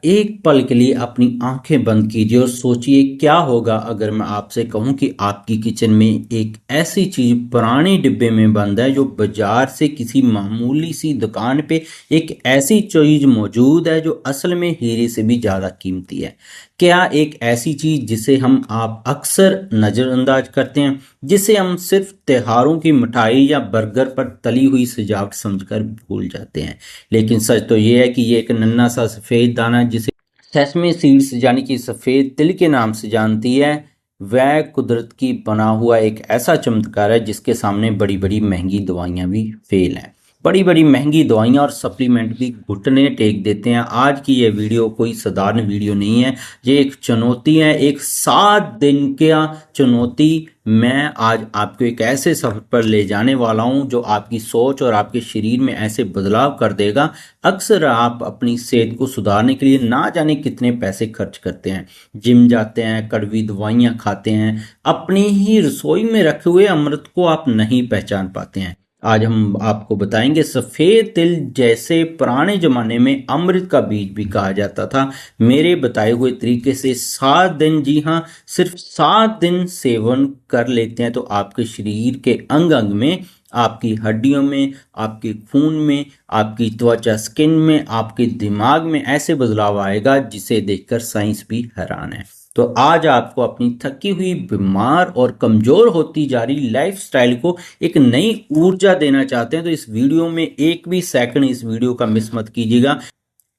एक पल के लिए अपनी आंखें बंद कीजिए और सोचिए क्या होगा अगर मैं आपसे कहूं कि आपकी किचन में एक ऐसी चीज पुराने डिब्बे में बंद है जो बाजार से किसी मामूली सी दुकान पे एक ऐसी चीज मौजूद है जो असल में हीरे से भी ज्यादा कीमती है। क्या एक ऐसी चीज जिसे हम आप अक्सर नजरअंदाज करते हैं, जिसे हम सिर्फ त्योहारों की मिठाई या बर्गर पर तली हुई सजावट समझकर भूल जाते हैं। लेकिन सच तो ये है कि ये एक नन्हा सा सफ़ेद दाना जिसे सेसमे सीड्स यानी कि सफ़ेद तिल के नाम से जानती है, वह कुदरत की बना हुआ एक ऐसा चमत्कार है जिसके सामने बड़ी बड़ी महंगी दवाइयाँ भी फेल हैं। बड़ी बड़ी महंगी दवाइयाँ और सप्लीमेंट भी घुटने टेक देते हैं। आज की ये वीडियो कोई साधारण वीडियो नहीं है, ये एक चुनौती है, एक 7 दिन का चुनौती। मैं आज आपको एक ऐसे सफर पर ले जाने वाला हूं जो आपकी सोच और आपके शरीर में ऐसे बदलाव कर देगा। अक्सर आप अपनी सेहत को सुधारने के लिए ना जाने कितने पैसे खर्च करते हैं, जिम जाते हैं, कड़वी दवाइयां खाते हैं, अपनी ही रसोई में रखे हुए अमृत को आप नहीं पहचान पाते हैं। आज हम आपको बताएंगे सफेद तिल जैसे पुराने जमाने में अमृत का बीज भी कहा जाता था, मेरे बताए हुए तरीके से 7 दिन, जी हाँ सिर्फ 7 दिन सेवन कर लेते हैं तो आपके शरीर के अंग अंग में, आपकी हड्डियों में, आपके खून में, आपकी त्वचा स्किन में, आपके दिमाग में ऐसे बदलाव आएगा जिसे देखकर साइंस भी हैरान है। तो आज आपको अपनी थकी हुई, बीमार और कमजोर होती जा रही लाइफस्टाइल को एक नई ऊर्जा देना चाहते हैं तो इस वीडियो में एक भी सेकंड इस वीडियो का मिस मत कीजिएगा,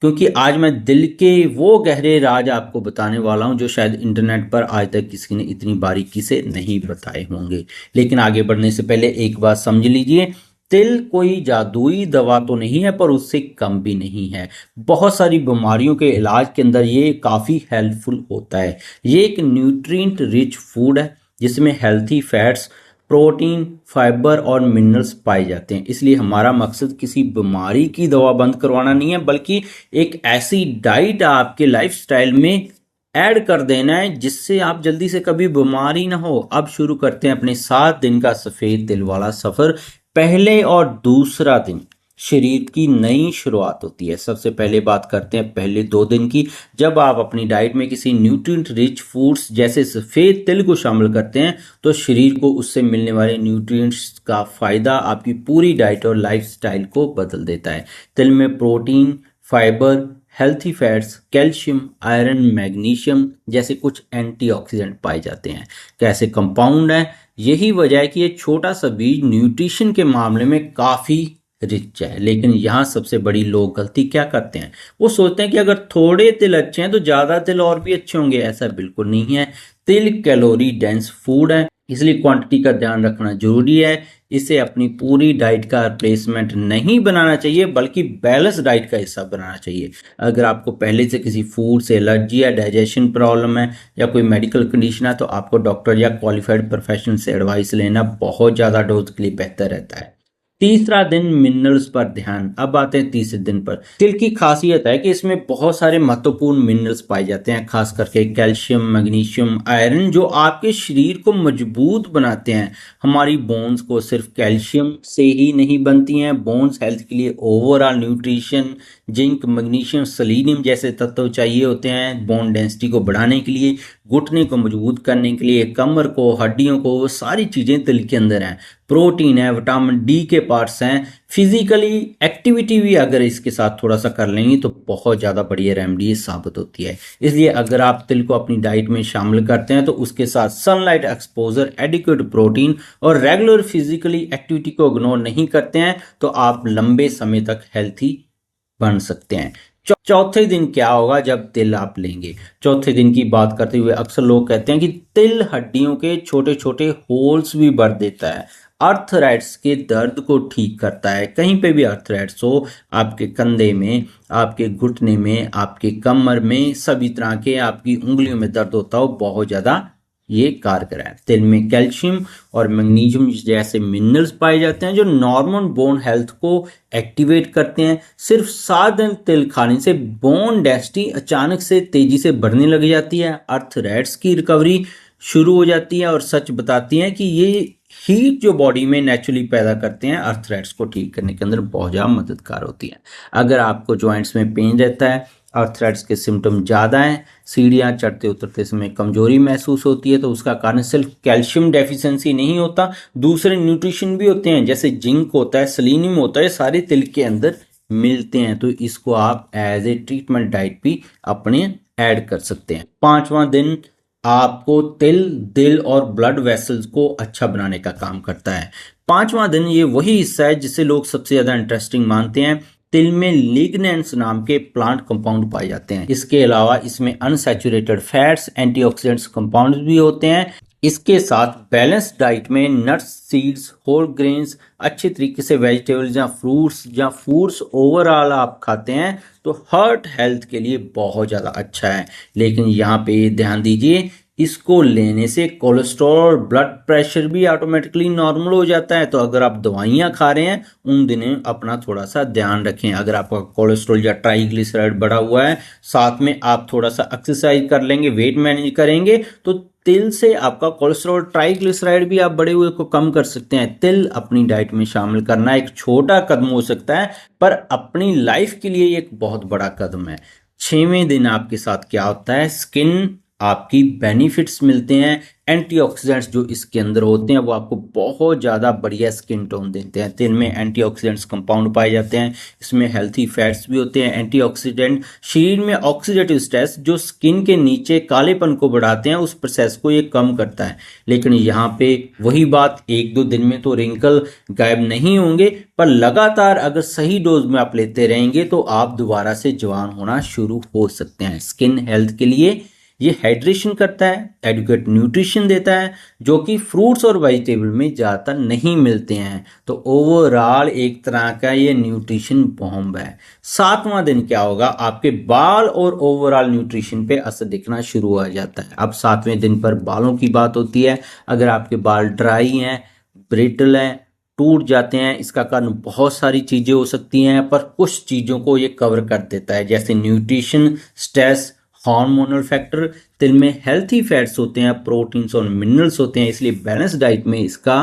क्योंकि आज मैं दिल के वो गहरे राज आपको बताने वाला हूं जो शायद इंटरनेट पर आज तक किसी ने इतनी बारीकी से नहीं बताए होंगे। लेकिन आगे बढ़ने से पहले एक बात समझ लीजिए, तिल कोई जादुई दवा तो नहीं है पर उससे कम भी नहीं है। बहुत सारी बीमारियों के इलाज के अंदर ये काफ़ी हेल्पफुल होता है। ये एक न्यूट्रिएंट रिच फूड है जिसमें हेल्थी फैट्स, प्रोटीन, फाइबर और मिनरल्स पाए जाते हैं। इसलिए हमारा मकसद किसी बीमारी की दवा बंद करवाना नहीं है, बल्कि एक ऐसी डाइट आपके लाइफस्टाइल में ऐड कर देना है जिससे आप जल्दी से कभी बीमारी ना हो। अब शुरू करते हैं अपने 7 दिन का सफ़ेद तिल वाला सफ़र। पहले और दूसरा दिन शरीर की नई शुरुआत होती है। सबसे पहले बात करते हैं पहले 2 दिन की। जब आप अपनी डाइट में किसी न्यूट्रिएंट रिच फूड्स जैसे सफ़ेद तिल को शामिल करते हैं तो शरीर को उससे मिलने वाले न्यूट्रिएंट्स का फ़ायदा आपकी पूरी डाइट और लाइफस्टाइल को बदल देता है। तिल में protein, fibre, healthy fats, calcium, iron, magnesium जैसे कुछ एंटीऑक्सीडेंट पाए जाते हैं। कैसे कंपाउंड है, यही वजह है कि ये छोटा सा बीज न्यूट्रिशन के मामले में काफ़ी रिच है। लेकिन यहाँ सबसे बड़ी लोग गलती क्या करते हैं, वो सोचते हैं कि अगर थोड़े तिल अच्छे हैं तो ज़्यादा तिल और भी अच्छे होंगे। ऐसा बिल्कुल नहीं है। तिल कैलोरी डेंस फूड है, इसलिए क्वांटिटी का ध्यान रखना जरूरी है। इसे अपनी पूरी डाइट का रिप्लेसमेंट नहीं बनाना चाहिए, बल्कि बैलेंस डाइट का हिस्सा बनाना चाहिए। अगर आपको पहले से किसी फूड से एलर्जी या डाइजेशन प्रॉब्लम है या कोई मेडिकल कंडीशन है तो आपको डॉक्टर या क्वालिफाइड प्रोफेशनल से एडवाइस लेना बहुत ज़्यादा डोज के लिए बेहतर रहता है। तीसरा दिन मिनरल्स पर ध्यान। अब आते हैं तीसरे दिन पर। तिल की खासियत है कि इसमें बहुत सारे महत्वपूर्ण मिनरल्स पाए जाते हैं, खास करके कैल्शियम, मैग्नीशियम, आयरन, जो आपके शरीर को मजबूत बनाते हैं। हमारी बोन्स को सिर्फ कैल्शियम से ही नहीं बनती हैं। बोन्स हेल्थ के लिए overall nutrition, zinc, magnesium, selenium जैसे तत्व चाहिए होते हैं। बोन डेंसिटी को बढ़ाने के लिए, घुटने को मजबूत करने के लिए, कमर को, हड्डियों को, वो सारी चीज़ें तिल के अंदर हैं। प्रोटीन है, विटामिन डी के पार्ट्स हैं। फिजिकली एक्टिविटी भी अगर इसके साथ थोड़ा सा कर लेंगे तो बहुत ज़्यादा बढ़िया रेमेडी साबित होती है। इसलिए अगर आप तिल को अपनी डाइट में शामिल करते हैं तो उसके साथ सनलाइट एक्सपोजर, एडिक्वेट प्रोटीन और रेगुलर फिजिकली एक्टिविटी को इग्नोर नहीं करते हैं तो आप लंबे समय तक हेल्थी बन सकते हैं। चौथे दिन क्या होगा जब तिल आप लेंगे। चौथे दिन की बात करते हुए अक्सर लोग कहते हैं कि तिल हड्डियों के छोटे छोटे होल्स भी भर देता है, अर्थराइट्स के दर्द को ठीक करता है। कहीं पे भी अर्थराइट्स हो, आपके कंधे में, आपके घुटने में, आपके कमर में, सभी तरह के आपकी उंगलियों में दर्द होता हो, बहुत ज़्यादा ये कारगर है। तिल में कैल्शियम और मैग्नीशियम जैसे मिनरल्स पाए जाते हैं जो नॉर्मल बोन हेल्थ को एक्टिवेट करते हैं। सिर्फ 7 दिन तिल खाने से बोन डेंसिटी अचानक से तेजी से बढ़ने लग जाती है, अर्थराइट्स की रिकवरी शुरू हो जाती है और सच बताती हैं कि ये हीट जो बॉडी में नेचुरली पैदा करते हैं अर्थराइट्स को ठीक करने के अंदर बहुत ज़्यादा मददगार होती है। अगर आपको जॉइंट्स में पेन रहता है, आर्थराइटिस के सिम्टम ज़्यादा हैं, सीढ़ियाँ चढ़ते उतरते समय कमजोरी महसूस होती है, तो उसका कारण सिर्फ कैल्शियम डेफिशिएंसी नहीं होता, दूसरे न्यूट्रिशन भी होते हैं जैसे जिंक होता है, सेलेनियम होता है, सारे तिल के अंदर मिलते हैं। तो इसको आप एज ए ट्रीटमेंट डाइट भी अपने ऐड कर सकते हैं। 5वां दिन आपको तिल, दिल और ब्लड वेसल्स को अच्छा बनाने का काम करता है। 5वां दिन ये वही हिस्सा है जिसे लोग सबसे ज्यादा इंटरेस्टिंग मानते हैं। तिल में लिग्नेंट्स नाम के प्लांट कंपाउंड पाए जाते हैं। इसके अलावा इसमें अनसैचुरेटेड फैट्स, एंटीऑक्सीडेंट्स कंपाउंड्स भी होते हैं। इसके साथ बैलेंस डाइट में नट्स, सीड्स, होल ग्रेन्स, अच्छे तरीके से वेजिटेबल्स या फ्रूट्स ओवरऑल आप खाते हैं तो हार्ट हेल्थ के लिए बहुत ज़्यादा अच्छा है। लेकिन यहाँ पे ध्यान दीजिए, इसको लेने से कोलेस्ट्रॉल और ब्लड प्रेशर भी ऑटोमेटिकली नॉर्मल हो जाता है। तो अगर आप दवाइयाँ खा रहे हैं उन दिनों अपना थोड़ा सा ध्यान रखें। अगर आपका कोलेस्ट्रॉल या ट्राइग्लिसराइड बढ़ा हुआ है, साथ में आप थोड़ा सा एक्सरसाइज कर लेंगे, वेट मैनेज करेंगे, तो तिल से आपका कोलेस्ट्रॉल, ट्राइग्लिसराइड भी आप बढ़े हुए को कम कर सकते हैं। तिल अपनी डाइट में शामिल करना एक छोटा कदम हो सकता है, पर अपनी लाइफ के लिए एक बहुत बड़ा कदम है। 6वें दिन आपके साथ क्या होता है, स्किन आपकी बेनिफिट्स मिलते हैं। एंटीऑक्सीडेंट्स जो इसके अंदर होते हैं वो आपको बहुत ज़्यादा बढ़िया स्किन टोन देते हैं। तिल में एंटीऑक्सीडेंट्स कंपाउंड पाए जाते हैं, इसमें हेल्थी फैट्स भी होते हैं। एंटीऑक्सीडेंट शरीर में ऑक्सीडेटिव स्ट्रेस जो स्किन के नीचे कालेपन को बढ़ाते हैं, उस प्रोसेस को ये कम करता है। लेकिन यहाँ पे वही बात, 1-2 दिन में तो रिंकल गायब नहीं होंगे, पर लगातार अगर सही डोज में आप लेते रहेंगे तो आप दोबारा से जवान होना शुरू हो सकते हैं। स्किन हेल्थ के लिए ये हाइड्रेशन करता है, एडुकेट न्यूट्रिशन देता है, जो कि फ्रूट्स और वेजिटेबल में ज़्यादातर नहीं मिलते हैं। तो ओवरऑल एक तरह का ये न्यूट्रिशन बॉम्ब है। 7वां दिन क्या होगा, आपके बाल और ओवरऑल न्यूट्रिशन पे असर दिखना शुरू हो जाता है। अब 7वें दिन पर बालों की बात होती है। अगर आपके बाल ड्राई हैं, ब्रिटल हैं, टूट जाते हैं, इसका कारण बहुत सारी चीज़ें हो सकती हैं, पर कुछ चीज़ों को ये कवर कर देता है, जैसे न्यूट्रिशन, स्ट्रेस, हार्मोनल फैक्टर। तिल में हेल्थी फैट्स होते हैं, प्रोटीन्स और मिनरल्स होते हैं, इसलिए बैलेंस डाइट में इसका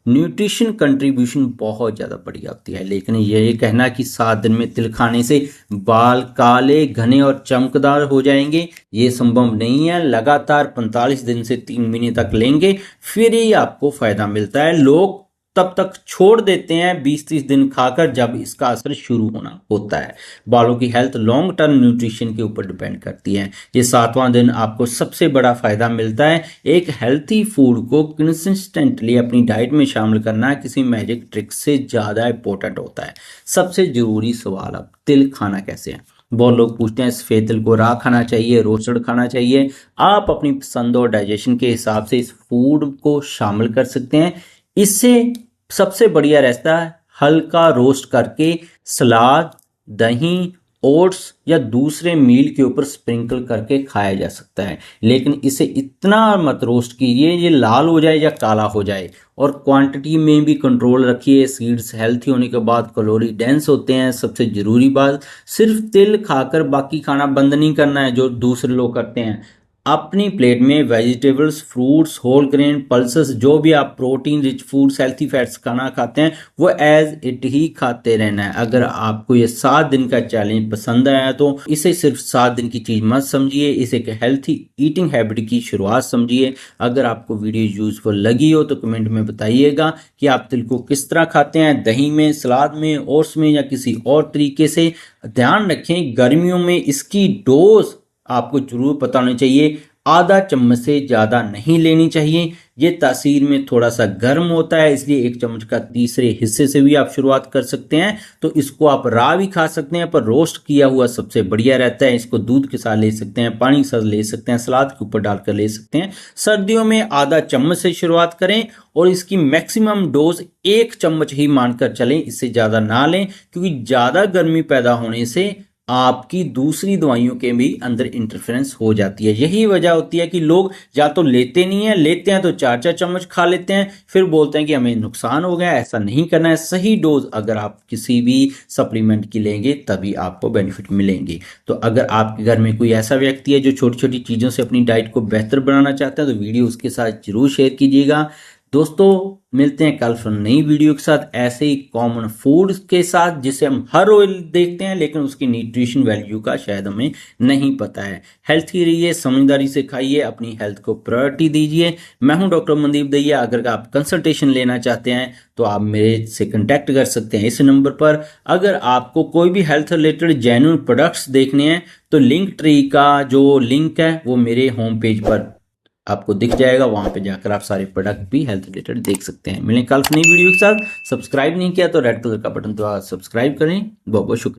न्यूट्रिशन कंट्रीब्यूशन बहुत ज़्यादा बढ़िया होती है। लेकिन ये कहना कि 7 दिन में तिल खाने से बाल काले, घने और चमकदार हो जाएंगे, ये संभव नहीं है। लगातार 45 दिन से 3 महीने तक लेंगे, फिर ही आपको फायदा मिलता है। लोग तब तक छोड़ देते हैं 20-30 दिन खाकर, जब इसका असर शुरू होना होता है। बालों की हेल्थ लॉन्ग टर्म न्यूट्रिशन के ऊपर डिपेंड करती है। ये 7वां दिन आपको सबसे बड़ा फायदा मिलता है। एक हेल्थी फूड को कंसिस्टेंटली अपनी डाइट में शामिल करना किसी मैजिक ट्रिक से ज़्यादा इंपॉर्टेंट होता है। सबसे जरूरी सवाल, अब तिल खाना कैसे है। बहुत लोग पूछते हैं सफ़ेद तिल को राह खाना चाहिए, रोस्टेड खाना चाहिए। आप अपनी पसंद और डाइजेशन के हिसाब से इस फूड को शामिल कर सकते हैं। इससे सबसे बढ़िया रहता है हल्का रोस्ट करके सलाद, दही, ओट्स या दूसरे मील के ऊपर स्प्रिंकल करके खाया जा सकता है। लेकिन इसे इतना मत रोस्ट कीजिए ये लाल हो जाए या काला हो जाए, और क्वांटिटी में भी कंट्रोल रखिए। सीड्स हेल्थी होने के बाद कैलोरी डेंस होते हैं। सबसे ज़रूरी बात, सिर्फ तिल खाकर बाकी खाना बंद नहीं करना है जो दूसरे लोग करते हैं। अपनी प्लेट में vegetables, fruits, whole grain, pulses, जो भी आप protein rich foods, healthy fats खाना खाते हैं वो एज इट ही खाते रहना है। अगर आपको ये 7 दिन का चैलेंज पसंद आया तो इसे सिर्फ 7 दिन की चीज़ मत समझिए, इसे एक हेल्थी ईटिंग हैबिट की शुरुआत समझिए। अगर आपको वीडियो यूजफुल लगी हो तो कमेंट में बताइएगा कि आप तिल को किस तरह खाते हैं, दही में, सलाद में, ओट्स में या किसी और तरीके से। ध्यान रखें, गर्मियों में इसकी डोज आपको जरूर पता होनी चाहिए। आधा चम्मच से ज़्यादा नहीं लेनी चाहिए। ये तासीर में थोड़ा सा गर्म होता है, इसलिए 1 चम्मच का तीसरे हिस्से से भी आप शुरुआत कर सकते हैं। तो इसको आप राह भी खा सकते हैं, पर रोस्ट किया हुआ सबसे बढ़िया रहता है। इसको दूध के साथ ले सकते हैं, पानी के साथ ले सकते हैं, सलाद के ऊपर डालकर ले सकते हैं। सर्दियों में आधा चम्मच से शुरुआत करें और इसकी मैक्सिमम डोज 1 चम्मच ही मानकर चलें, इससे ज़्यादा ना लें, क्योंकि ज़्यादा गर्मी पैदा होने से आपकी दूसरी दवाइयों के भी अंदर इंटरफेरेंस हो जाती है। यही वजह होती है कि लोग या तो लेते नहीं है, लेते हैं तो 4-4 चम्मच खा लेते हैं, फिर बोलते हैं कि हमें नुकसान हो गया। ऐसा नहीं करना है। सही डोज अगर आप किसी भी सप्लीमेंट की लेंगे तभी आपको बेनिफिट मिलेंगे। तो अगर आपके घर में कोई ऐसा व्यक्ति है जो छोटी छोटी चीज़ों से अपनी डाइट को बेहतर बनाना चाहता है तो वीडियो उसके साथ जरूर शेयर कीजिएगा। दोस्तों मिलते हैं कल फिर नई वीडियो के साथ ऐसे ही कॉमन फूड के साथ जिसे हम हर रोज देखते हैं लेकिन उसकी न्यूट्रिशन वैल्यू का शायद हमें नहीं पता है। हेल्थी रहिए, समझदारी से खाइए, अपनी हेल्थ को प्रायोरिटी दीजिए। मैं हूं डॉक्टर मनदीप दहिया। अगर आप कंसल्टेशन लेना चाहते हैं तो आप मेरे से कांटेक्ट कर सकते हैं इस नंबर पर। अगर आपको कोई भी हेल्थ रिलेटेड जेन्युइन प्रोडक्ट्स देखने हैं तो लिंक ट्री का जो लिंक है वो मेरे होम पेज पर आपको दिख जाएगा, वहां पे जाकर आप सारे प्रोडक्ट भी हेल्थ रिलेटेड देख सकते हैं। मिलें कल नई वीडियो के साथ। सब्सक्राइब नहीं किया तो रेड कलर का बटन दबा सब्सक्राइब करें। बहुत बहुत शुक्रिया।